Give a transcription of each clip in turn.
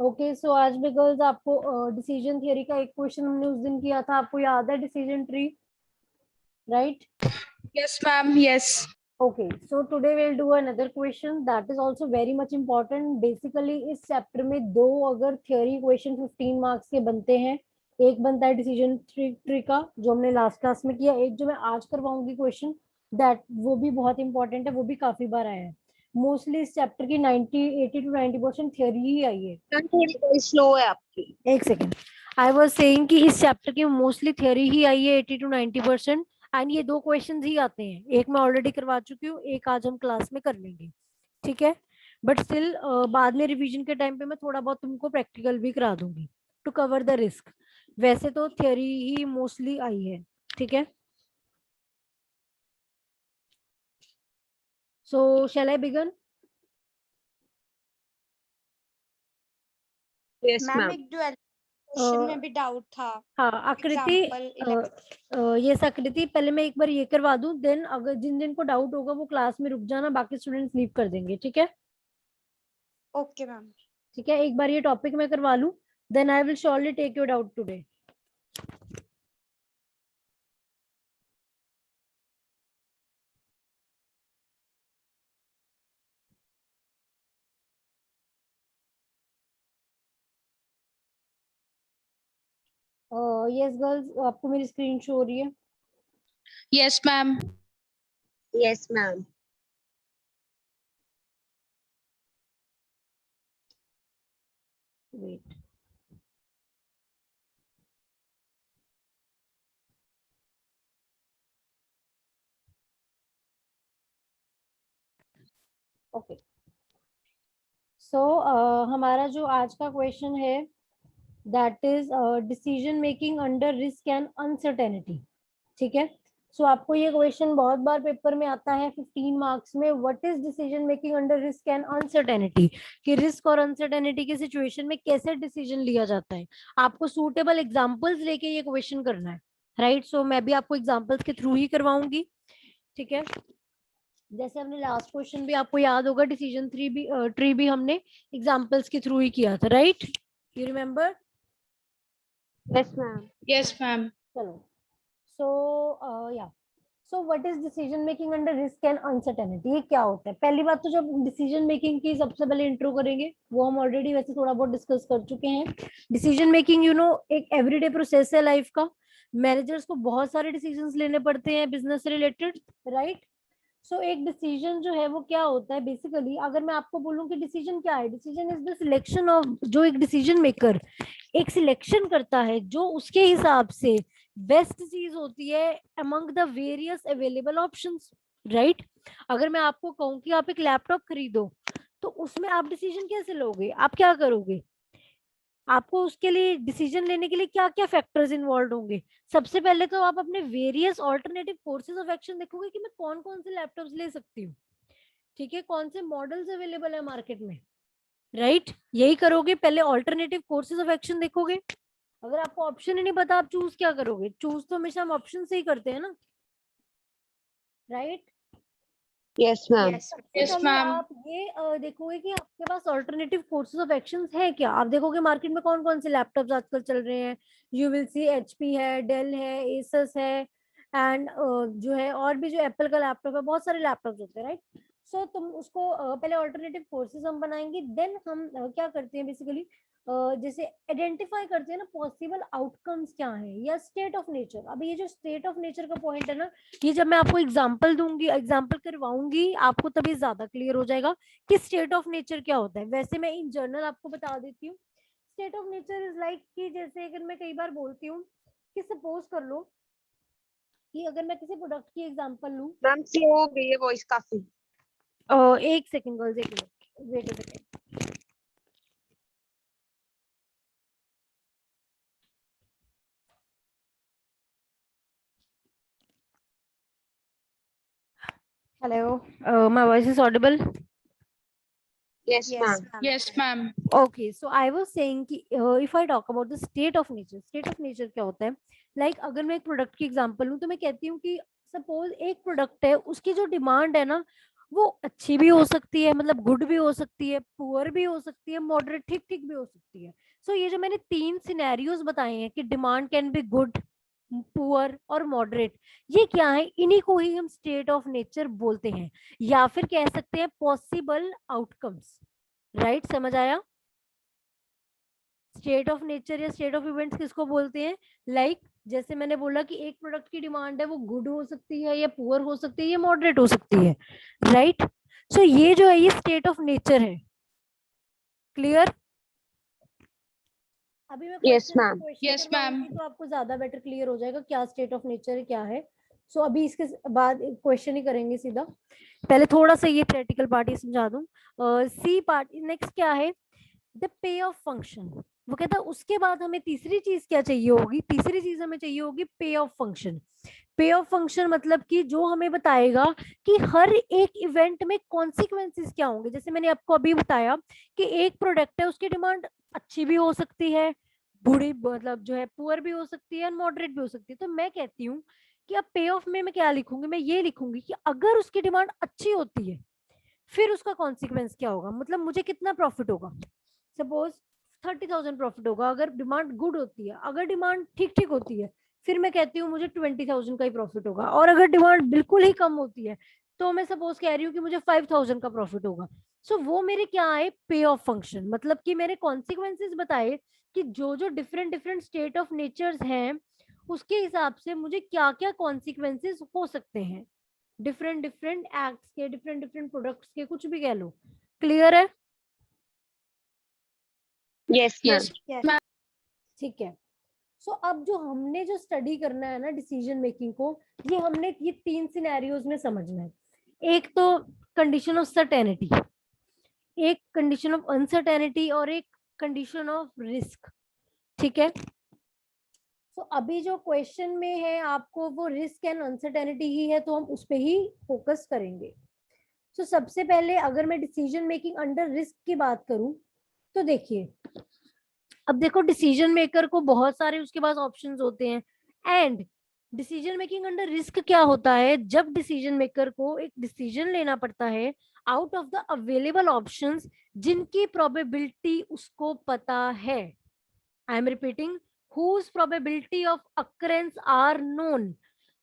Okay so आज भी girls आपको डिसीजन थियरी का एक क्वेश्चन हमने उस दिन किया था, आपको याद है? Decision tree, right? Yes, ma'am. Yes. Okay, so today we'll do another question that is also very much important. Basically इस चैप्टर में दो अगर थियोरी क्वेश्चन 15 मार्क्स के बनते हैं, एक बनता है डिसीजन ट्री का जो हमने लास्ट क्लास में किया, एक जो मैं आज करवाऊंगी क्वेश्चन दैट वो भी बहुत इंपॉर्टेंट है, वो भी काफी बार आया है। मोस्टली इस चैप्टर की 80 to 90% थियोरी ही आई है। थोड़ी स्लो है आपकी। एक सेकेंड, आई वाज सेइंग कि इस चैप्टर की मोस्टली थियोरी ही आई है 80 to 90%। एंड ये दो क्वेश्चंस ही आते हैं, एक मैं ऑलरेडी करवा चुकी हूँ, एक आज हम क्लास में कर लेंगे, ठीक है? बट स्टिल बाद में रिवीजन के टाइम पे मैं थोड़ा बहुत तुमको प्रैक्टिकल भी करा दूंगी टू कवर द रिस्क। वैसे तो थियोरी ही मोस्टली आई है, ठीक है? सो शैल आई बिगन? Yes, ma'am ma'am. एक डुअल क्वेश्चन में भी डाउट था। हाँ आकृति, ये आकृति पहले मैं एक बार ये करवा दूं, देन अगर जिन जिन को डाउट होगा वो क्लास में रुक जाना, बाकी स्टूडेंट्स लीव कर देंगे, ठीक है? Okay ma'am. ठीक है, एक बार ये टॉपिक मैं करवा लूं, then I will surely take your doubt today. Yes girls, आपको मेरी स्क्रीन शो हो रही है? Yes, ma'am. Yes ma'am. Wait, okay. So हमारा जो आज का क्वेश्चन है that is decision making under risk and uncertainty, ठीक है? सो आपको ये क्वेश्चन बहुत बार पेपर में आता है 15 मार्क्स में, what is decision making under risk and uncertainty, कि रिस्क और अनसर्टेनिटी की सिचुएशन में कैसे डिसीजन लिया जाता है। आपको सूटेबल एग्जांपल्स लेके ये क्वेश्चन करना है, राइट? सो मैं भी आपको एग्जांपल्स के थ्रू ही करवाऊंगी, ठीक है? जैसे हमने लास्ट क्वेश्चन भी आपको याद होगा, डिसीजन ट्री भी हमने एग्जांपल्स के थ्रू ही किया था, right? You remember? Yes ma'am. Yes, ma'am. चलो, सो या so what is decision making under risk and uncertainty, ये क्या होता है? पहली बात तो जब डिसीजन मेकिंग की सबसे पहले इंट्रो करेंगे, वो हम ऑलरेडी वैसे थोड़ा बहुत डिस्कस कर चुके हैं। डिसीजन मेकिंग एक एवरीडे प्रोसेस है लाइफ का। मैनेजर्स को बहुत सारे डिसीजंस लेने पड़ते हैं बिजनेस से रिलेटेड, राइट? सो एक डिसीजन जो है वो क्या होता है बेसिकली, अगर मैं आपको बोलूं कि डिसीजन क्या है, decision is the selection of, जो एक डिसीजन मेकर एक सिलेक्शन करता है जो उसके हिसाब से बेस्ट चीज होती है among the various available options, right? अगर मैं आपको कहूं कि आप एक लैपटॉप खरीदो, तो उसमें आप डिसीजन कैसे लोगे, आप क्या करोगे? आपको उसके लिए डिसीजन लेने के लिए क्या क्या फैक्टर्स इन्वॉल्व होंगे? सबसे पहले तो आप अपने various alternative courses of action देखोगे कि मैं कौन कौन से लैपटॉप्स ले सकती हूँ, ठीक है? कौन से मॉडल्स अवेलेबल है मार्केट में, राइट? यही करोगे, पहले ऑल्टरनेटिव कोर्सेज ऑफ एक्शन देखोगे। अगर आपको ऑप्शन ही नहीं पता, आप चूज क्या करोगे? चूज तो हमेशा हम ऑप्शन से ही करते हैं ना, राइट? Yes ma'am. Yes, पहले ma'am. आप ये देखोगे कि आपके पास ऑल्टरनेटिव कोर्सेज ऑफ एक्शंस है क्या। आप देखोगे मार्केट में कौन कौन से लैपटॉप्स आजकल चल रहे हैं, यू विल सी एचपी है, डेल है, एसस है, एंड जो है और भी जो एप्पल का लैपटॉप है, बहुत सारे लैपटॉप्स होते हैं, राइट? सो तुम उसको पहले ऑल्टरनेटिव कोर्सेज हम बनाएंगे, देन हम क्या करते हैं बेसिकली, जैसे आइडेंटिफाई करते हैं ना पॉसिबल आउटकम्स क्या है या स्टेट ऑफ नेचर। अब ये जो स्टेट ऑफ नेचर का पॉइंट है ना, ये जब मैं आपको एग्जांपल दूंगी, एग्जांपल करवाऊंगी आपको, तभी ज्यादा क्लियर हो जाएगा कि स्टेट ऑफ नेचर क्या होता है। वैसे मैं इन जनरल आपको बता देती हूँ, state of nature is like कि जैसे अगर मैं कई बार बोलती हूँ कि सपोज कर लो कि अगर मैं किसी प्रोडक्ट की एग्जांपल लूं, मैम स्लो हो गई है वॉइस काफी। एक सेकंड गर्ल्स, एक minute wait a second. Hello, my voice is audible? Yes ma'am. Yes, ma'am. Okay, so I was saying कि if I talk about the state of nature, state of nature क्या होता है? Like अगर मैं एक product की example लूं, तो मैं कहती हूँ कि सपोज एक प्रोडक्ट है, उसकी जो डिमांड है ना, वो अच्छी भी हो सकती है, मतलब गुड भी हो सकती है, पुअर भी हो सकती है, मॉडरेट ठीक ठीक भी हो सकती है। सो ये जो मैंने 3 सिनेरियोज बताए हैं कि demand can be good, poor और मॉडरेट, ये क्या है, इन्हीं को ही हम स्टेट ऑफ नेचर बोलते हैं, या फिर कह सकते हैं पॉसिबल आउटकम्स। राइट, समझ आया? स्टेट ऑफ नेचर या स्टेट ऑफ इवेंट्स किसको बोलते हैं? लाइक जैसे मैंने बोला कि एक प्रोडक्ट की डिमांड है वो गुड हो सकती है या पुअर हो सकती है या मॉडरेट हो सकती है। राइट, सो ये जो है ये स्टेट ऑफ नेचर है। क्लियर? अभी मैं Yes, question ma'am. Question Yes, ma'am. करवाऊंगी तो आपको ज्यादा बेटर क्लियर हो जाएगा क्या स्टेट ऑफ नेचर क्या है। सो अभी इसके बाद क्वेश्चन ही करेंगे सीधा। पहले थोड़ा सा ये थ्योरेटिकल पार्ट ही समझा दूं। सी पार्ट नेक्स्ट क्या है, द पे ऑफ फंक्शन। वो कहता है उसके बाद हमें तीसरी चीज क्या चाहिए होगी, तीसरी चीज हमें चाहिए होगी पे ऑफ फंक्शन। पे ऑफ फंक्शन मतलब कि जो हमें बताएगा कि हर एक इवेंट में कॉन्सिक्वेंसेस क्या होंगे। जैसे मैंने आपको अभी बताया कि एक प्रोडक्ट है उसकी डिमांड अच्छी भी हो सकती है, बुरी मतलब जो है पुअर भी हो सकती है और मॉडरेट भी हो सकती है। तो मैं कहती हूँ कि अब पे ऑफ में मैं क्या लिखूंगी, मैं ये लिखूंगी कि अगर उसकी डिमांड अच्छी होती है फिर उसका कॉन्सिक्वेंस क्या होगा, मतलब मुझे कितना प्रॉफिट होगा। सपोज 30,000 प्रॉफिट होगा अगर डिमांड गुड होती है, अगर डिमांड ठीक ठीक होती है फिर मैं कहती हूँ मुझे 20,000 का ही प्रॉफिट होगा, और अगर डिमांड बिल्कुल ही कम होती है तो मैं सपोज कह रही हूँ कि मुझे 5,000 का प्रॉफिट होगा। सो वो मेरे क्या आए, पे ऑफ फंक्शन, मतलब कि मेरे कॉन्सिक्वेंसेस बताए कि जो जो different different state of natures हैं उसके हिसाब से मुझे क्या क्या कॉन्सिक्वेंसेस हो सकते हैं, डिफरेंट डिफरेंट एक्ट्स के, डिफरेंट डिफरेंट प्रोडक्ट्स के, कुछ भी कह लो। क्लियर है? Yes, ma'am. Yes, ma'am. ठीक है। सो अब जो हमने जो स्टडी करना है ना डिसीजन मेकिंग को, ये हमने ये 3 सिनेरियोज में समझना है। एक तो कंडीशन ऑफ सर्टेनिटी, एक कंडीशन ऑफ अनसर्टेनिटी और एक कंडीशन ऑफ रिस्क। ठीक है। तो अभी जो क्वेश्चन में है आपको वो रिस्क एंड अनसर्टेनिटी ही है, तो हम उस पर ही फोकस करेंगे। तो सबसे पहले अगर मैं डिसीजन मेकिंग अंडर रिस्क की बात करूं तो देखिए, अब देखो डिसीजन मेकर को बहुत सारे उसके पास ऑप्शंस होते हैं, and decision making under risk क्या होता है, जब डिसीजन मेकर को एक डिसीजन लेना पड़ता है out of the available options जिनकी प्रोबेबिलिटी उसको पता है। I am repeating, whose probability of occurrence are known,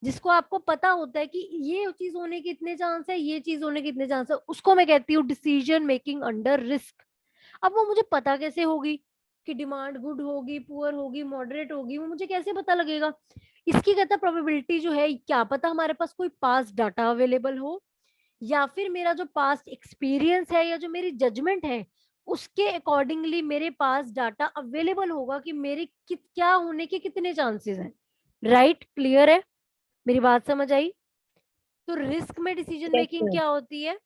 जिसको आपको पता होता है कि ये चीज होने के इतने चांस है, ये चीज होने के इतने चांस है, उसको मैं कहती हूँ डिसीजन मेकिंग अंडर रिस्क। अब वो मुझे पता कैसे होगी कि डिमांड गुड होगी, पुअर होगी, मॉडरेट होगी, वो मुझे कैसे पता लगेगा? इसकी कहता प्रोबेबिलिटी जो है, क्या पता हमारे पास कोई पास्ट डाटा अवेलेबल हो, या फिर मेरा जो पास्ट एक्सपीरियंस है या जो मेरी जजमेंट है उसके अकॉर्डिंगली मेरे पास डाटा अवेलेबल होगा कि मेरे क्या होने के कितने चांसेस हैं। राइट, क्लियर है? मेरी बात समझ आई? तो रिस्क में डिसीजन Yes, मेकिंग ma'am. क्या होती है,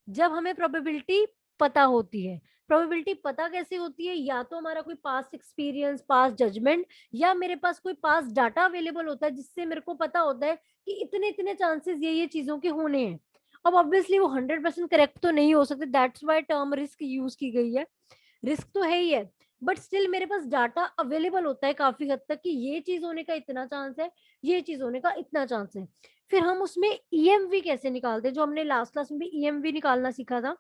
जब हमें प्रोबेबिलिटी पता होती है। प्रोबेबिलिटी पता कैसे होती है, या तो हमारा कोई पास्ट एक्सपीरियंस, पास्ट जजमेंट, या मेरे पास कोई पास्ट डाटा अवेलेबल होता है जिससे मेरे को पता होता है कि इतने इतने चांसेस ये चीजों के होने हैं। अब ऑब्वियसली वो 100% करेक्ट तो नहीं हो सकते, that's why term risk use की गई है। रिस्क तो है ही है, बट स्टिल मेरे पास डाटा अवेलेबल होता है काफी हद तक कि ये चीज होने का इतना चांस है, ये चीज होने का इतना चांस है। फिर हम उसमें ईएमवी कैसे निकालते हैं, जो हमने लास्ट क्लास में भी ईएमवी निकालना सीखा था।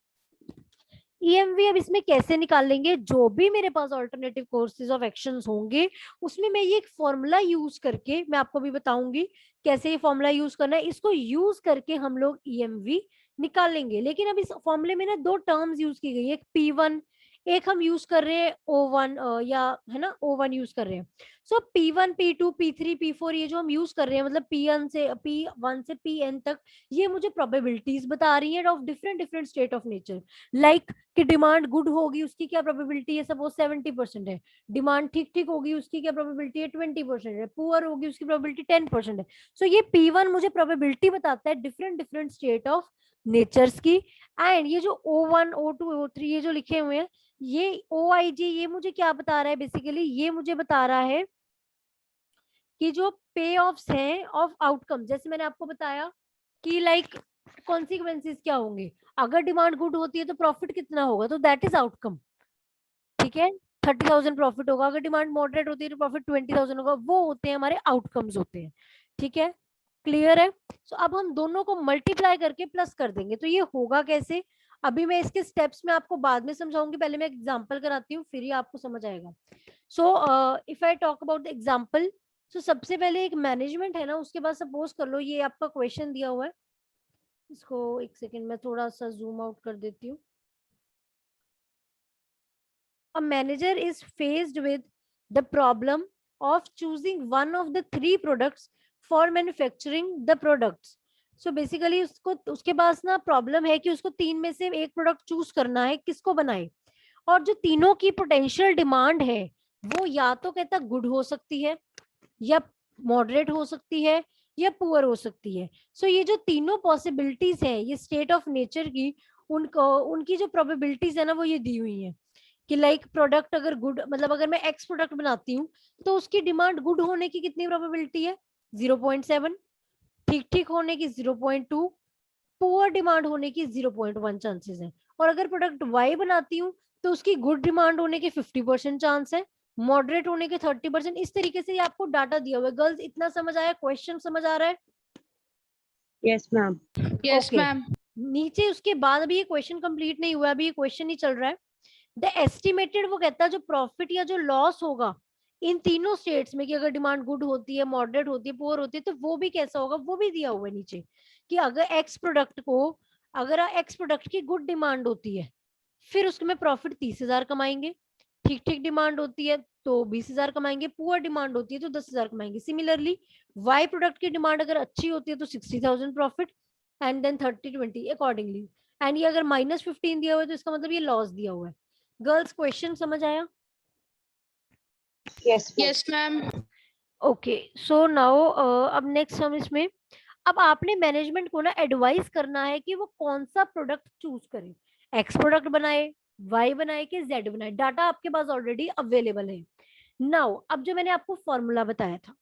ईएमवी अब इसमें कैसे निकालेंगे, जो भी मेरे पास ऑल्टरनेटिव कोर्सेज ऑफ एक्शंस होंगे उसमें मैं ये एक फॉर्मूला यूज करके, मैं आपको भी बताऊंगी कैसे ये फॉर्मूला यूज करना है, इसको यूज करके हम लोग ईएमवी निकालेंगे। लेकिन अब इस फॉर्मूले में ना 2 टर्म्स यूज की गई है, एक P1, एक हम यूज कर रहे हैं O1, या है ना O1 यूज कर रहे हैं। सो P1, P2, P3, P4 ये जो हम यूज कर रहे हैं, मतलब P1 से Pn तक, ये मुझे प्रोबेबिलिटीज बता रही है of different different state of nature. Like कि डिमांड गुड होगी उसकी क्या प्रोबेबिलिटी है, सपोज 70% है। डिमांड ठीक ठीक होगी उसकी क्या प्रोबेबिलिटी है, 20% है। पुअर होगी उसकी प्रोबेबिलिटी 10% है। सो ये P1 मुझे प्रोबेबिलिटी बताता है different different state of natures की। एंड ये जो O1, O2, O3 ये जो लिखे हुए हैं, ये OIG ये मुझे क्या बता रहा है, बेसिकली ये मुझे बता रहा है कि जो पे ऑफ्स हैं ऑफ आउटकम, जैसे मैंने आपको बताया कि लाइक कॉन्सिक्वेंसेस क्या होंगे, अगर डिमांड गुड होती है तो प्रॉफिट कितना होगा, तो दैट इज आउटकम। ठीक है, 30,000 प्रॉफिट होगा, अगर डिमांड मॉडरेट होती है तो प्रॉफिट 20,000 होगा, वो होते हैं हमारे आउटकम्स होते हैं। ठीक है, क्लियर है? सो अब हम दोनों को मल्टीप्लाई करके प्लस कर देंगे, तो ये होगा कैसे? अभी मैं इसके स्टेप्स में आपको बाद में समझाऊंगी, पहले मैं एग्जांपल कराती हूँ, फिर ही आपको समझ आएगा। So if I talk about the example, so सबसे पहले एक मैनेजमेंट है ना, उसके बाद सपोज कर लो ये आपका क्वेश्चन दिया हुआ है, इसको एक सेकेंड में थोड़ा सा जूम आउट कर देती हूँ। A manager is faced with the problem of choosing one of the three products for manufacturing the products. So basically उसको उसके पास ना प्रॉब्लम है कि उसको तीन में से एक प्रोडक्ट चूज करना है, किसको बनाए, और जो तीनों की पोटेंशियल डिमांड है वो या तो कहता गुड हो सकती है, या मॉडरेट हो सकती है, या पुअर हो सकती है। सो ये जो तीनों पॉसिबिलिटीज है ये स्टेट ऑफ नेचर की, उनको उनकी जो प्रोबेबिलिटीज है ना वो ये दी हुई है कि लाइक प्रोडक्ट अगर गुड, मतलब अगर मैं एक्स प्रोडक्ट बनाती हूँ तो उसकी डिमांड गुड होने की कितनी प्रोबेबिलिटी है? 0.7, ठीक ठीक होने की 0.2, पुअर डिमांड होने की 0.1 चांसेस है। और अगर प्रोडक्ट वाई बनाती हूँ तो उसकी गुड डिमांड होने के 50% चांस है, मॉडरेट होने के 30%। इस तरीके से ये आपको डाटा दिया हुआ है। गर्ल्स इतना समझ आया? क्वेश्चन समझ आ रहा है? Yes, ma'am. Yes, Okay. ma'am. नीचे उसके बाद अभी ये क्वेश्चन कंप्लीट नहीं हुआ, अभी ये क्वेश्चन ही चल रहा है। द एस्टिमेटेड, वो कहता है जो प्रॉफिट या जो लॉस होगा इन तीनों स्टेट्स में, कि अगर डिमांड गुड होती है, मॉडरेट होती है, पुअर होती है, तो वो भी कैसा होगा, वो भी दिया हुआ है नीचे कि अगर एक्स प्रोडक्ट को, अगर एक्स प्रोडक्ट की गुड डिमांड होती है फिर उसमें प्रॉफिट 30,000 कमाएंगे, ठीक ठीक डिमांड होती है तो 20,000 कमाएंगे, पुअर डिमांड होती है तो 10,000 कमाएंगे। सिमिलरली वाई प्रोडक्ट की डिमांड अगर अच्छी होती है तो 60,000 profit, and then 30-20 accordingly. And ये अगर -15 दिया हुआ है तो इसका मतलब ये लॉस दिया हुआ है। गर्ल्स क्वेश्चन समझ आया? Yes, ma'am. Yes, ma'am. Okay, so now अब नेक्स्ट हम इसमें, अब आपने मैनेजमेंट को ना एडवाइस करना है कि वो कौन सा प्रोडक्ट चूज करे, एक्स प्रोडक्ट बनाए, वाई बनाए कि जेड बनाए। डाटा आपके पास ऑलरेडी अवेलेबल है। नाउ अब जो मैंने आपको फॉर्मूला बताया था,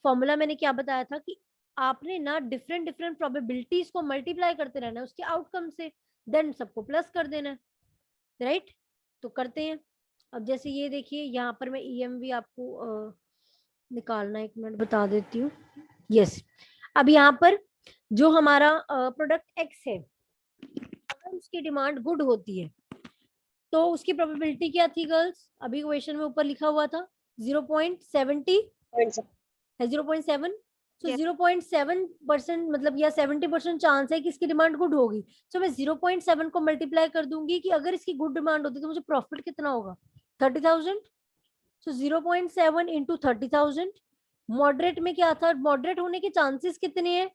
फॉर्मूला मैंने क्या बताया था कि आपने ना डिफरेंट डिफरेंट प्रोबेबिलिटीज को मल्टीप्लाई करते रहना है उसके आउटकम से, देन सबको प्लस कर देना है, राइट? तो करते हैं। अब जैसे ये देखिए यहाँ पर मैं ईएमवी आपको निकालना, एक मिनट बता देती हूँ। यस, अब यहाँ पर जो हमारा प्रोडक्ट एक्स है, अगर उसकी डिमांड गुड होती है तो उसकी प्रोबेबिलिटी क्या थी गर्ल्स? अभी क्वेश्चन में ऊपर लिखा हुआ था 0.70 है, 0.7। सो 0.7% मतलब या 70% चांस है कि इसकी डिमांड गुड होगी। सो मैं 0.7 को मल्टीप्लाई कर दूंगी कि अगर इसकी गुड डिमांड होती तो मुझे प्रॉफिट कितना होगा? 30,000। सो 0.7 इंटू 30,000। मॉडरेट में क्या था? मॉडरेट होने के चांसेस कितने हैं?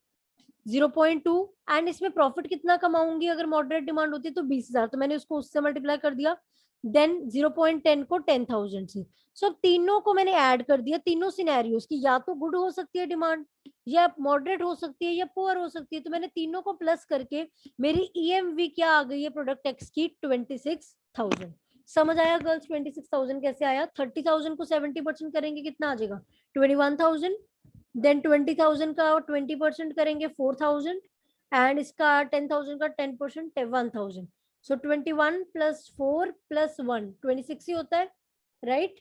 0.2। एंड इसमें प्रॉफिट कितना कमाऊंगी अगर मॉडरेट डिमांड होती है तो 20,000, तो मैंने उसको उससे मल्टीप्लाई कर दिया। देन 0.10 को 10,000 से। सो तीनों को मैंने ऐड कर दिया, तीनों सिनेरियोस की, या तो गुड हो सकती है डिमांड, या मॉडरेट हो सकती है, या पुअर हो सकती है। तो मैंने तीनों को प्लस करके मेरी ईएमवी क्या आ गई है प्रोडक्ट एक्स की? 26,000। समझ आया गर्ल्स? 26,000 कैसे आया? 30,000 को 70% करेंगे कितना आ जाएगा? 21,000। देन 20,000 का 20% करेंगे 4,000, एंड इसका 10,000 का 10% 1,000। सो 21 प्लस 4 प्लस 1 26 ही होता है, right?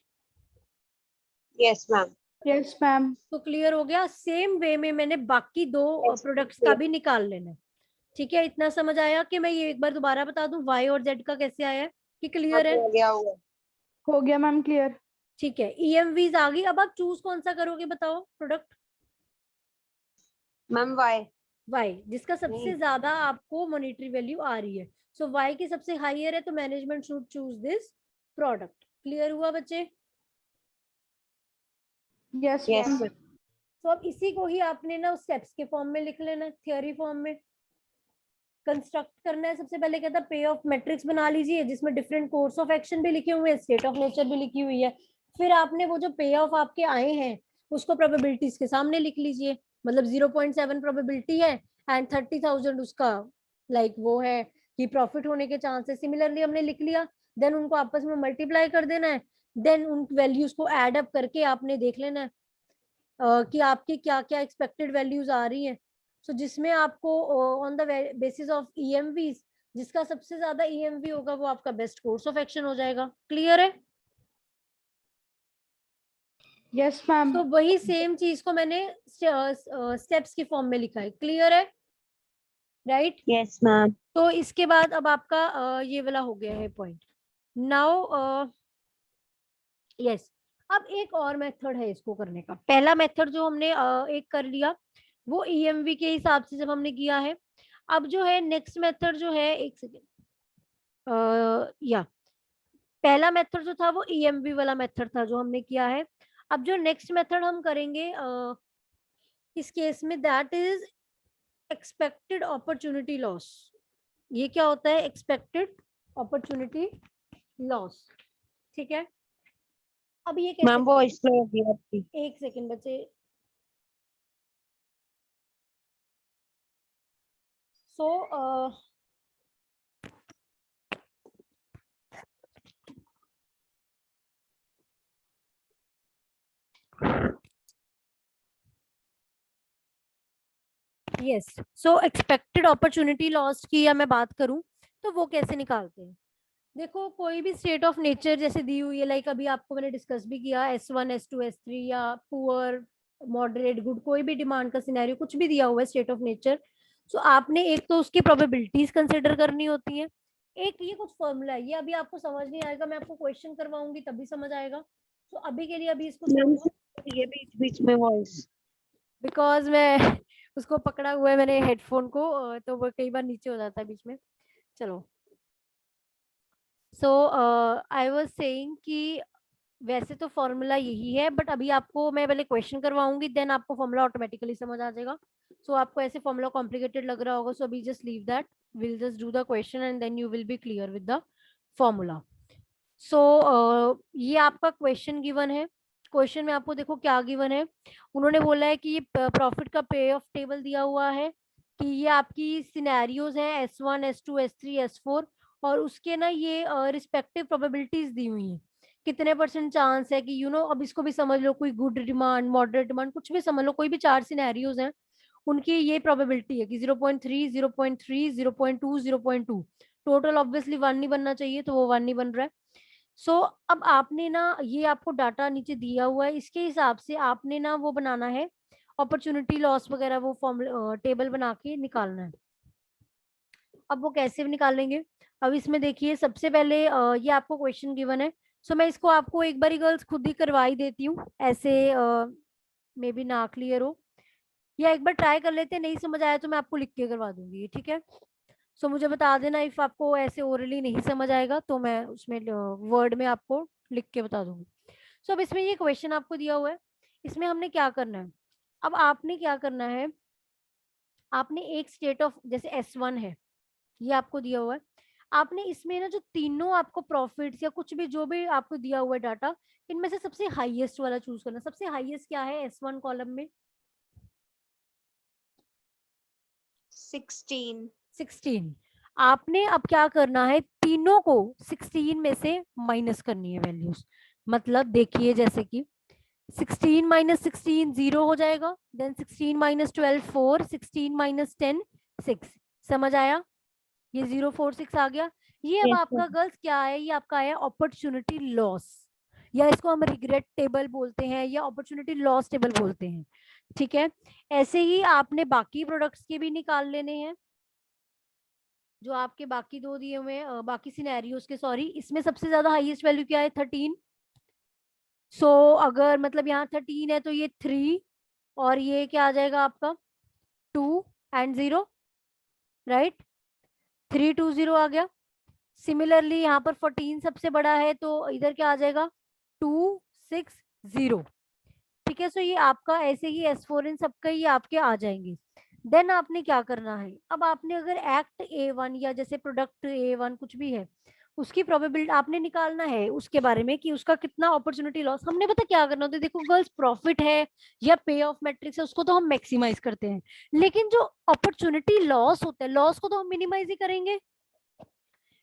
Yes, ma'am. Yes, ma'am. तो क्लियर हो गया। सेम वे में मैंने बाकी दो Yes, प्रोडक्ट्स का भी निकाल लेना है। ठीक है, इतना समझ आया? कि मैं ये एक बार दोबारा बता दूं वाई और जेड का कैसे आया है, कि क्लियर है? हो गया होगा। हो गया मैम, क्लियर। ठीक है, ईएमवीज आ गई। अब आप चूज कौन सा करोगे बताओ प्रोडक्ट? Ma'am, why? वाई, जिसका सबसे ज्यादा आपको मॉनेटरी वैल्यू आ रही है। सो वाई की सबसे हाईयर है तो management should choose this product. Clear हुआ बच्चे? Yes, Yes. ma'am. तो अब इसी को ही आपने ना स्टेप्स के फॉर्म में लिख लेना, थ्योरी फॉर्म में कंस्ट्रक्ट करना है। सबसे पहले कहता है पे ऑफ मैट्रिक्स बना लीजिए जिसमें डिफरेंट कोर्स ऑफ एक्शन भी लिखे हुए हैं, स्टेट ऑफ नेचर भी लिखी हुई है। फिर आपने वो जो पे ऑफ आपके आए हैं उसको प्रोबेबिलिटीज के सामने लिख लीजिए। मतलब 0.7 प्रोबेबिलिटी है एंड 30,000 उसका लाइक वो है कि प्रॉफिट होने के चांस है। सिमिलरली हमने लिख लिया, देन उनको आपस में मल्टीप्लाई कर देना है, देन उन वैल्यूज को एड अप करके आपने देख लेना है कि आपकी क्या क्या एक्सपेक्टेड वैल्यूज आ रही हैं। सो जिसमें आपको on the basis of EMV, जिसका सबसे ज्यादा ईएमवी होगा वो आपका बेस्ट कोर्स ऑफ एक्शन हो जाएगा। क्लियर है? Yes, ma'am. तो वही सेम चीज को मैंने स्टेप्स की फॉर्म में लिखा है, क्लियर है, राइट? Yes, ma'am. तो इसके बाद अब आपका ये वाला हो गया है पॉइंट। नाउ यस, अब एक और मेथड है इसको करने का। पहला मेथड जो हमने एक कर लिया वो ईएमवी के हिसाब से जब हमने किया है। अब जो है नेक्स्ट मेथड जो है, एक सेकेंड, या पहला मेथड जो था वो ईएमवी वाला मेथड था जो हमने किया है। अब जो नेक्स्ट मेथड हम करेंगे इस केस में, that is expected opportunity loss. ये क्या होता है? एक्सपेक्टेड अपॉर्चुनिटी लॉस, ठीक है। अब ये कैसे Ma'am, voice slow हो गई आपकी। एक सेकेंड बच्चे। सो यस, सो एक्सपेक्टेड अपॉर्चुनिटी लॉस की या मैं बात करूं तो वो कैसे निकालते हैं? देखो, कोई भी स्टेट ऑफ नेचर जैसे दी हुई है, लाइक अभी आपको मैंने डिस्कस भी किया, S1 S2 S3 या पुअर मॉडरेट गुड, कोई भी डिमांड का सिनेरियो कुछ भी दिया हुआ है स्टेट ऑफ नेचर। सो आपने एक तो उसकी प्रोबेबिलिटीज कंसिडर करनी होती है, एक ये कुछ फॉर्मूला है, ये अभी आपको समझ नहीं आएगा, मैं आपको क्वेश्चन करवाऊंगी तभी समझ आएगा। सो अभी के लिए अभी इसको मैम छोड़ो, ये बीच बीच में वॉइस। बिकॉज मैं उसको पकड़ा हुआ है मैंने हेडफोन को, तो वो कई बार नीचे हो जाता है बीच में। चलो, सो आई वाज सेइंग कि वैसे तो फॉर्मूला यही है, बट अभी आपको मैं पहले क्वेश्चन करवाऊंगी, देन आपको फॉर्मूला ऑटोमेटिकली समझ आ जाएगा। सो आपको ऐसे फॉर्मूला कॉम्प्लिकेटेड लग रहा होगा, सो अभी just leave that, will just do the question and then you will be clear with the formula. So ये आपका क्वेश्चन गिवन है। क्वेश्चन में आपको देखो क्या गिवन है, उन्होंने बोला है कि ये प्रॉफिट का पे ऑफ टेबल दिया हुआ है, कि ये आपकी सिनेरियोज हैं S1 S2 S3 S4, और उसके ना ये रिस्पेक्टिव प्रोबेबिलिटीज दी हुई हैं, कितने परसेंट चांस है कि अब इसको भी समझ लो, कोई गुड डिमांड, मॉडरेट डिमांड, कुछ भी समझ लो, कोई भी 4 सिनेरियोज हैं, उनकी ये प्रोबेबिलिटी है कि 0.3 0.3 0.2 0.2, टोटल ऑब्वियसली 1 नहीं बनना चाहिए, तो वो 1 नहीं बन रहा है। सो अब आपने ना, ये आपको डाटा नीचे दिया हुआ है, इसके हिसाब से आपने ना वो बनाना है, अपॉर्चुनिटी लॉस वगैरह वो फॉर्म टेबल बना के निकालना है। अब वो कैसे निकालेंगे? अब इसमें देखिए, सबसे पहले ये आपको क्वेश्चन गिवन है, सो मैं इसको आपको एक बारी गर्ल्स खुद ही करवा ही देती हूँ, ऐसे मे बी ना क्लियर हो, या एक बार ट्राई कर लेते हैं, नहीं समझ आया तो मैं आपको लिख के करवा दूंगी, ठीक है। सो मुझे बता देना इफ आपको ऐसे ओरली नहीं समझ आएगा, तो मैं उसमें वर्ड में आपको लिख के बता दूंगी। सो अब इसमें ये क्वेश्चन आपको दिया हुआ है, इसमें हमने क्या करना है? अब आपने क्या करना है, आपने एक स्टेट ऑफ जैसे S1 है, ये आपको दिया हुआ है, आपने इसमें ना जो तीनों आपको प्रॉफिट्स या कुछ भी जो भी आपको दिया हुआ है डाटा, इनमें से सबसे हाईएस्ट वाला चूज करना। सबसे हाईएस्ट क्या है S1 कॉलम में? 16। आपने अब क्या करना है, तीनों को 16 में से माइनस करनी है वैल्यूज। मतलब देखिए, जैसे कि 16 माइनस 16 0 हो जाएगा, देन 16 माइनस 12 4, 16 माइनस 10 6। समझ आया? ये 0 4 6 आ गया। ये अब Yes, आपका ma'am. गर्ल्स क्या है? ये आपका है अपॉर्चुनिटी लॉस, या इसको हम रिग्रेट टेबल बोलते हैं, या अपॉर्चुनिटी लॉस टेबल बोलते हैं, ठीक है। ऐसे ही आपने बाकी प्रोडक्ट्स के भी निकाल लेने हैं, जो आपके बाकी दो दिए हुए हैं, बाकी सिनेरियोज के, सॉरी। इसमें सबसे ज्यादा हाईएस्ट वैल्यू क्या है? 13। सो अगर मतलब यहाँ 13 है तो ये 3, और ये क्या आ जाएगा आपका 2 एंड 0, राइट? 3 2 0 आ गया। सिमिलरली यहाँ पर 14 सबसे बड़ा है, तो इधर क्या आ जाएगा 2 6 0, ठीक है। सो ये आपका ऐसे ही S4 इन सबका ये आपके आ जाएंगे। देन आपने क्या करना है, अब आपने अगर एक्ट A1 या जैसे प्रोडक्ट A1 कुछ भी है, उसकी प्रोबेबिलिटी आपने निकालना है उसके बारे में कि उसका कितना अपॉर्चुनिटी लॉस। हमने पता क्या करना होता है, देखो गर्ल्स, प्रॉफिट है या पे ऑफ मैट्रिक्स है, उसको तो हम मैक्सिमाइज करते हैं, लेकिन जो अपॉर्चुनिटी लॉस होता है, लॉस को तो हम मिनिमाइज ही करेंगे।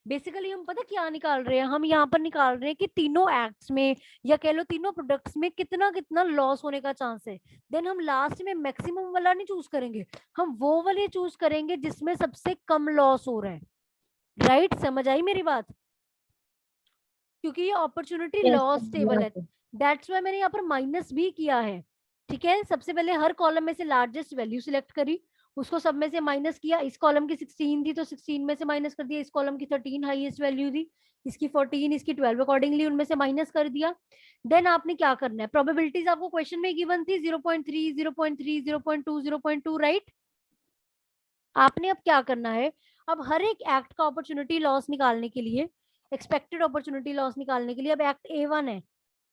बेसिकली हम पता क्या निकाल रहे हैं, हम यहाँ पर निकाल रहे हैं कि तीनों एक्ट्स में या कह लो तीनों प्रोडक्ट्स में कितना कितना लॉस होने का चांस है। देन हम लास्ट में मैक्सिमम वाला नहीं चूज करेंगे, हम वो वाले चूज करेंगे जिसमें सबसे कम लॉस हो रहा है, राइट? समझ आई मेरी बात? क्योंकि ये अपॉर्चुनिटी Yes, लॉस टेबल है, ma'am. दैट्स वाई मैंने यहाँ पर माइनस भी किया है, ठीक है। सबसे पहले हर कॉलम में से लार्जेस्ट वैल्यू सिलेक्ट करी, उसको सब में से माइनस किया। इस कॉलम की 16 थी तो 16 में से माइनस कर दिया, इस कॉलम की 13 हाईएस्ट वैल्यू थी, इसकी 14, इसकी 12, अकॉर्डिंगली उनमें से माइनस कर दिया। देन आपने क्या करना है, प्रोबेबिलिटीज आपको क्वेश्चन में गिवन थी 0.3, 0.3, 0.2, 0.2, राइट। आपने अब क्या करना है, अब हर एक एक्ट का अपॉर्चुनिटी लॉस निकालने के लिए, एक्सपेक्टेड अपॉर्चुनिटी लॉस निकालने के लिए, अब एक्ट A1 है,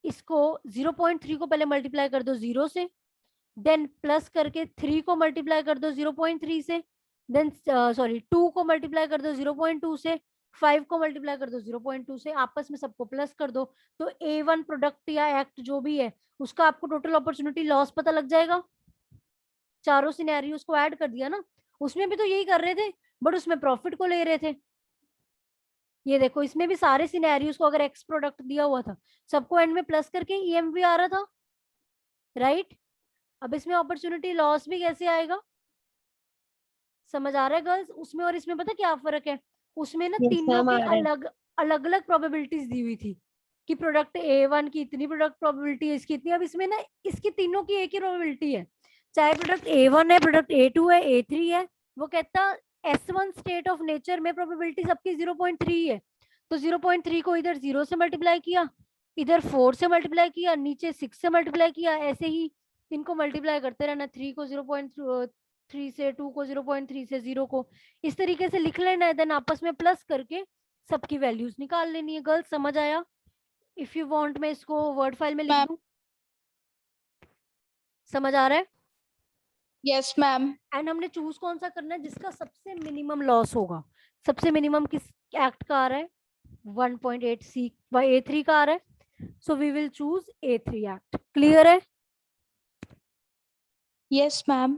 इसको 0.3 को पहले मल्टीप्लाई कर दो 0 से, देन प्लस करके 3 को मल्टीप्लाई कर दो 0.3 से, देन सॉरी 2 को मल्टीप्लाई कर दो 0.2 से, 5 को मल्टीप्लाई कर दो 0.2 से, आपस में सबको प्लस कर दो। तो A1 प्रोडक्ट या एक्ट जो भी है उसका आपको टोटल अपॉर्चुनिटी लॉस पता लग जाएगा। चारों सिनेरियोस को ऐड कर दिया ना, उसमें भी तो यही कर रहे थे बट उसमें प्रॉफिट को ले रहे थे। ये देखो इसमें भी सारे सिनेरियोस को अगर एक्स प्रोडक्ट दिया हुआ था, सबको एंड में प्लस करके ईएमवी आ रहा था, राइट। अब इसमें अपॉर्चुनिटी लॉस भी कैसे आएगा, समझ आ रहा है गर्ल्स। उसमें और इसमें पता क्या फर्क है, उसमें ना Yes, तीनों ma'am, की आ रहा है। अलग अलग अलग प्रोबेबिलिटीज दी हुई थी कि प्रोडक्ट A1 की इतनी प्रोडक्ट प्रोबेबिलिटी है, इसकी इतनी। अब इसमें ना इसकी तीनों की एक ही प्रोबेबिलिटी है, चाहे प्रोडक्ट A1 है, प्रोडक्ट A2 है, A3 है। वो कहता S1 स्टेट ऑफ नेचर में प्रोबेबिलिटी सबकी 0.3 है, तो 0.3 को इधर 0 से मल्टीप्लाई किया, इधर 4 से मल्टीप्लाई किया, नीचे 6 से मल्टीप्लाई किया, ऐसे ही इनको मल्टीप्लाई करते रहना। 3 को 0.3 से, 2 को 0.3 से, 0 को इस तरीके से लिख लेना है, देन आपस में प्लस करके सबकी वैल्यूज निकाल लेनी है। गर्ल्स समझ आया? इफ यू वांट मैं इसको वर्ड फाइल में लिख Ma'am. दूं, समझ आ रहा है? Yes, ma'am. एंड हमने चूज कौन सा करना है जिसका सबसे मिनिमम लॉस होगा। सबसे मिनिमम किस एक्ट का आ रहा है, 1.8 सी A3 का आ रहा है, so we will choose A3 act. Clear है? Yes, ma'am.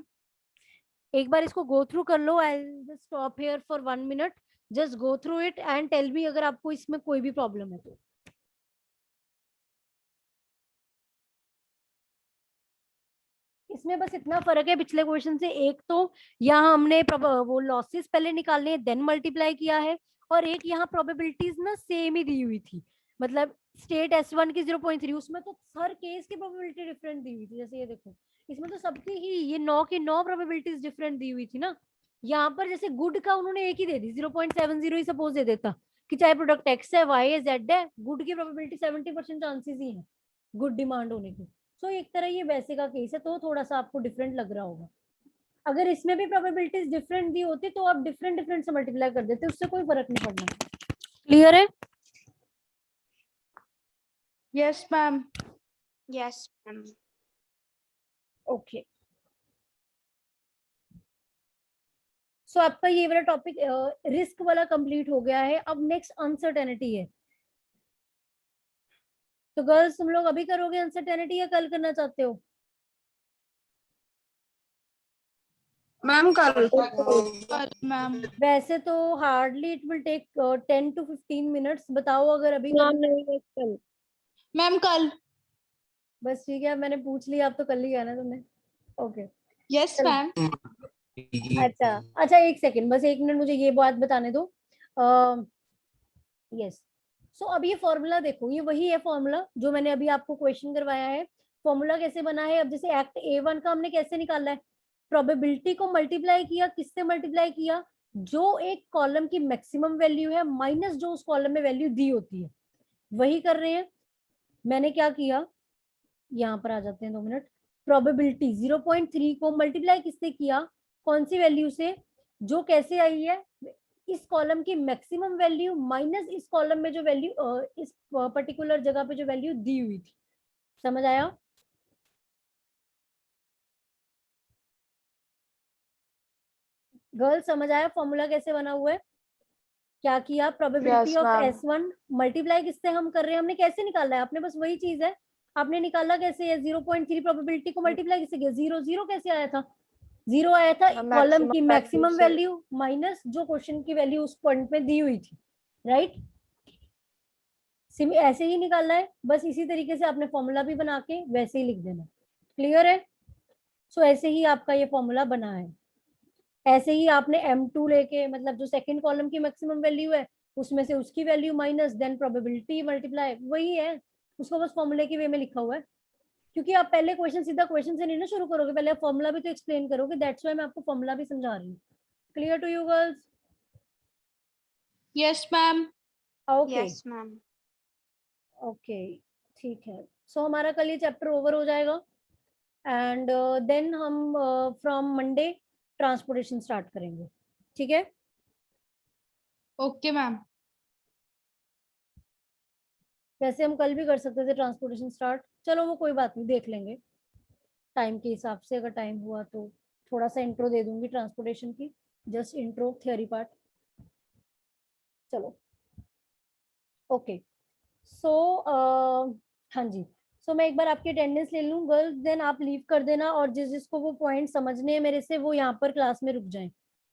एक बार इसको गो थ्रू कर लो, I just stop here for 1 minute, just go through it and tell me अगर आपको इसमें कोई भी प्रॉब्लम है तो। इसमें बस इतना फर्क है पिछले क्वेश्चन से, एक तो यहाँ हमने वो लॉसेस पहले निकालने हैं देन मल्टीप्लाई किया है, और एक यहाँ प्रोबेबिलिटीज ना सेम ही दी हुई थी, मतलब स्टेट S1 की 0.3, उसमें तो हर केस की प्रोबेबिलिटी डिफरेंट दी हुई थी। जैसे ये देखो इसमें तो सबकी ही ये 9 की 9 प्रोबेबिलिटीज डिफरेंट दी हुई थी ना। यहाँ पर जैसे गुड का उन्होंने एक ही दे दी, 0.70 ही सपोज दे देता कि चाहे प्रोडक्ट एक्स है, वाई है, जेड है, गुड की प्रोबेबिलिटी 70% चांसेस ही है गुड डिमांड होने की। सो एक तरह ये वैसे का केस है, तो थोड़ा सा आपको डिफरेंट लग रहा होगा। अगर इसमें भी प्रोबेबिलिटीज डिफरेंट दी होती तो आप डिफरेंट डिफरेंट से मल्टीप्लाई कर देते, उससे कोई फर्क नहीं पड़ना। क्लियर है? Yes, ma'am. Yes, ma'am. Okay, सो आपका ये वाला टॉपिक रिस्क वाला कंप्लीट हो गया है। अब नेक्स्ट अनसर्टेनिटी है। तो गर्ल्स तुम लोग अभी करोगे अनसर्टेनिटी या कल करना चाहते हो? Ma'am, कल। Ma'am. वैसे तो hardly it will take 10 to 15 minutes. बताओ अगर अभी Ma'am, करना। नहीं है कल। Ma'am, कल. बस ठीक है, मैंने पूछ लिया, अब तो कल ही आना तुमने। ओके Yes, चलो। ma'am. अच्छा अच्छा, एक सेकेंड, बस 1 मिनट मुझे ये बात बताने दो। यस, सो अब ये फॉर्मूला देखो, ये वही है फॉर्मूला जो मैंने अभी आपको क्वेश्चन करवाया है। फॉर्मूला कैसे बना है, अब जैसे एक्ट A1 का हमने कैसे निकाला है, प्रोबेबिलिटी को मल्टीप्लाई किया, किससे मल्टीप्लाई किया, जो एक कॉलम की मैक्सिमम वैल्यू है माइनस जो उस कॉलम में वैल्यू दी होती है, वही कर रहे हैं। मैंने क्या किया, यहाँ पर आ जाते हैं 2 मिनट। प्रोबेबिलिटी 0.3 को मल्टीप्लाई किससे किया, कौन सी वैल्यू से, जो कैसे आई है, इस कॉलम की मैक्सिमम वैल्यू माइनस इस कॉलम में जो वैल्यू इस पर्टिकुलर जगह पे जो वैल्यू दी हुई थी। समझ आया? गर्ल समझ आया फॉर्मूला कैसे बना हुआ है? क्या किया, probability Yes, of ma'am. S1 multiply किससे हम कर रहे हैं, हमने कैसे निकाला है, आपने बस वही चीज है, आपने निकाला कैसे है, 0.3 प्रोबेबिलिटी को मल्टीप्लाई किससे किया, 0 0 कैसे आया था, 0 आया था कॉलम की मैक्सिमम वैल्यू माइनस जो क्वेश्चन की वैल्यू उस पॉइंट में दी हुई थी, राइट। ऐसे ही निकालना है, बस इसी तरीके से आपने फॉर्मूला भी बना के वैसे ही लिख देना। क्लियर है? सो ऐसे ही आपका ये फॉर्मूला बना है। ऐसे ही आपने M2 लेके, मतलब जो सेकंड कॉलम की मैक्सिमम वैल्यू है उसमें से उसकी value minus then probability multiply, वही है। उसको बस फॉर्मूले की वे में लिखा हुआ है, क्योंकि आप पहले क्वेश्चन सीधा क्वेश्चन से नहीं ना शुरू करोगे, पहले आप फॉर्मूला भी तो एक्सप्लेन करोगे, दैट्स व्हाई मैं आपको फॉर्मूला भी समझा रही हूँ. Clear to you girls? Yes, ma'am. Okay Yes, ma'am. Okay ठीक है. सो हमारा कल ये चैप्टर ओवर हो जाएगा एंड देन हम फ्रॉम मंडे ट्रांसपोर्टेशन स्टार्ट करेंगे. ठीक है. Okay, ma'am. वैसे हम कल भी कर सकते थे ट्रांसपोर्टेशन स्टार्ट, चलो वो कोई बात नहीं, देख लेंगे टाइम के हिसाब से. अगर टाइम हुआ तो थोड़ा सा इंट्रो दे दूंगी ट्रांसपोर्टेशन की, जस्ट इंट्रो थ्योरी पार्ट. चलो ओके. सो हाँ जी. सो मैं एक बार आपकी अटेंडेंस ले लूँ गर्ल्स, देन आप लीव कर देना, और जिस जिसको वो पॉइंट समझने हैं मेरे से वो यहाँ पर क्लास में रुक जाएं,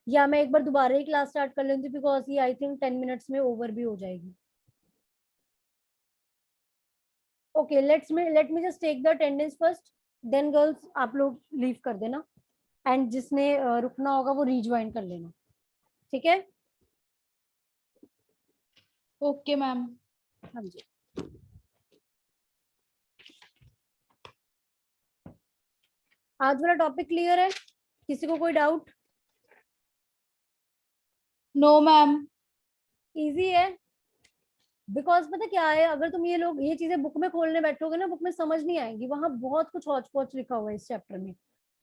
या मैं एक बार दोबारा ही क्लास स्टार्ट कर लेती हूँ बिकॉज ये आई थिंक 10 मिनट्स में ओवर भी हो जाएगी. Okay let me just take the attendance first, then girls आप लोग लीव कर देना एंड जिसने रुकना होगा वो रीज्वाइन कर लेना. ठीक है. Okay, ma'am. हाँ जी. आज वाला टॉपिक क्लियर है? किसी को कोई डाउट? No, ma'am. इजी है, बिकॉज पता क्या है, अगर तुम ये चीजें बुक में खोलने बैठोगे ना, बुक में समझ नहीं आएंगी, वहां बहुत कुछ हौच पौच लिखा हुआ है इस चैप्टर में.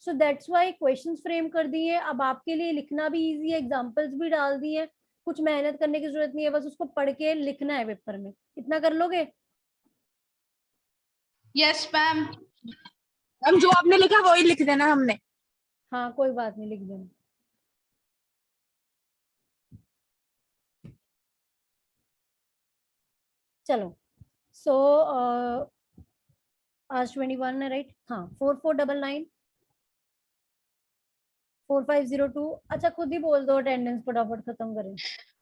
So that's why questions frame कर दिए. अब आपके लिए लिखना भी इजी है, एग्जांपल्स भी डाल दिए, कुछ मेहनत करने की जरूरत नहीं है, बस उसको पढ़ के लिखना है पेपर में. इतना कर लोगे? Yes, ma'am. हम जो आपने लिखा वही लिख देना हमने. हाँ कोई बात नहीं, लिख देना. चलो. सो आज 21 है राइट? हाँ 4499 4502. अच्छा खुद ही बोल दो अटेंडेंस फटाफट खत्म करें.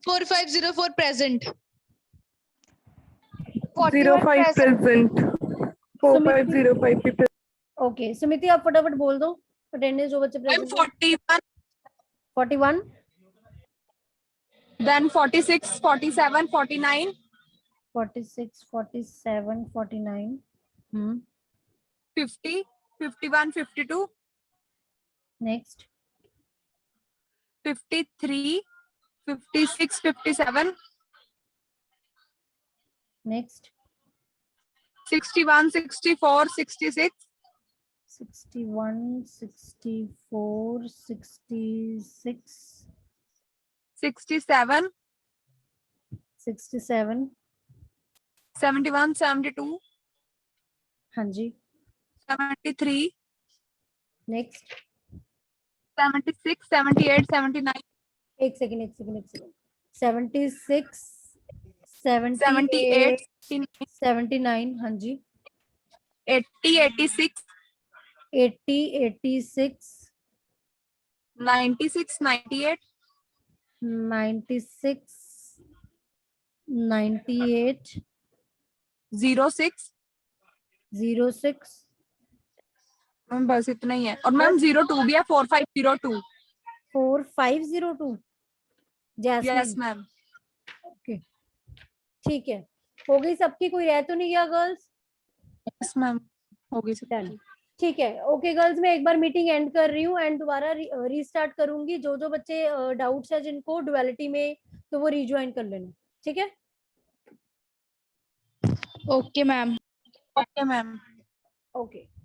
4504 present. 05 present. 4505 people. Okay Sumiti आप फटाफट बोल दो अटेंडेंस जो बच्चे I'm प्रेजेंट हैं. 41, 41 then 46, 47, 49, 46 47 49 50, 51, 52, नेक्स्ट 53, 56, 57, नेक्स्ट 61, 64, 66, 61 64 66 67, 67 71, 72, हाँ जी 73, नेक्स्ट 76, 78, 79, एक सेकंड 76 78, 78 79 हाँ जी 80, 86, 80 86 96, 98, 96 98 06. 06 मैम बस इतना ही है. और मैम 02 भी है. 4502. 4502 यस जैस्मिन. मैम. ओके ठीक है. हो गई सबकी? कोई रह तो नहीं गया गर्ल्स? यस मैम हो गई डन. सब. ठीक है. ओके गर्ल्स मैं एक बार मीटिंग एंड कर रही हूँ एंड दोबारा रीस्टार्ट करूंगी. जो जो बच्चे डाउट्स है जिनको डुअलिटी में, तो वो रिज्वाइन कर लेना. ठीक है. Okay, ma'am. Okay ma'am. Okay